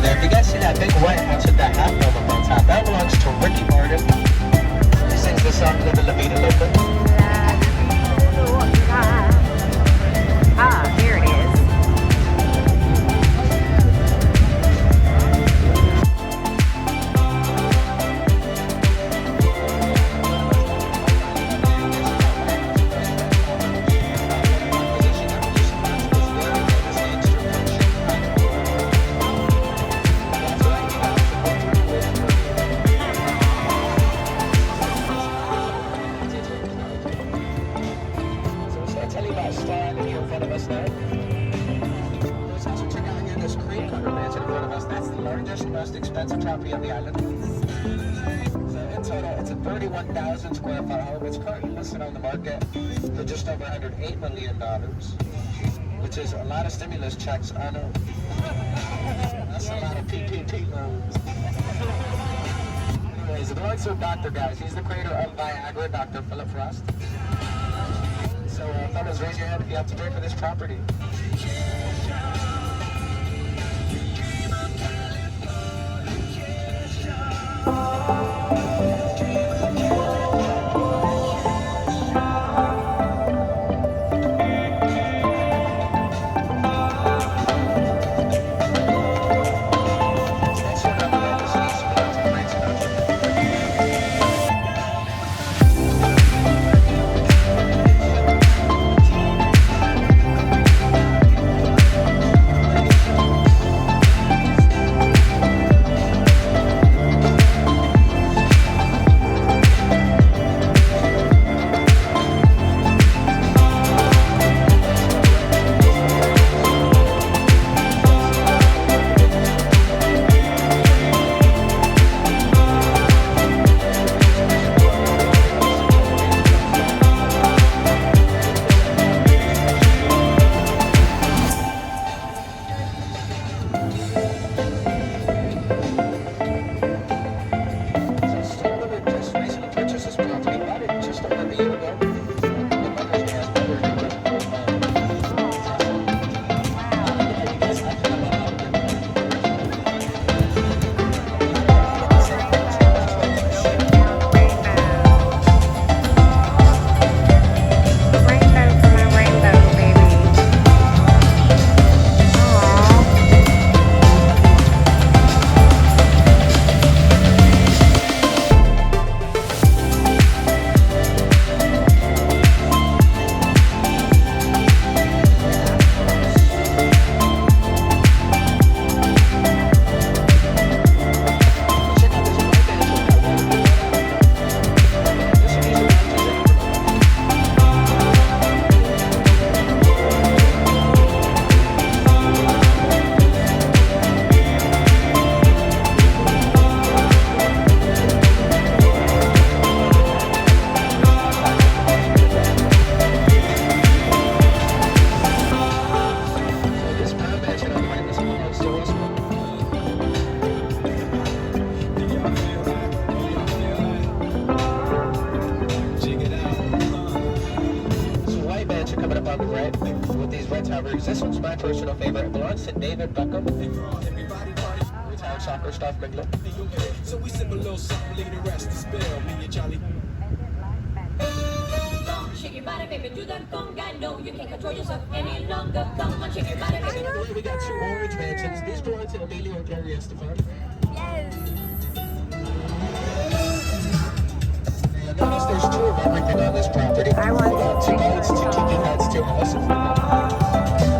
over there. If you guys see that big white house with that half dome up on top, that belongs to Ricky Martin. He sings the song Livin' La Vida Loca. Ah, here it is. Most expensive property on the island. So in total, it's a 31,000 square foot home. It's currently listed on the market for just over $108 million, which is a lot of stimulus checks. I know. That's a lot of PPP loans. Anyways, it belongs to a doctor, guys. He's the creator of Viagra, Dr. Philip Frost. So, fellas, raise your hand if you have to pay for this property. This one's my personal favorite. It belongs to David Beckham, retired soccer staff member. So we sip a little something, leave the rest to spill. Me and Charlie. Shake your body, baby, do that conga. No, you can't control yourself any longer. Come on, shake your body, baby. We got two orange mansions. These belong to Emilio and Gloria Estefan. Yes. Notice there's two of everything on this property. I want two beds, two kitchen beds, two houses.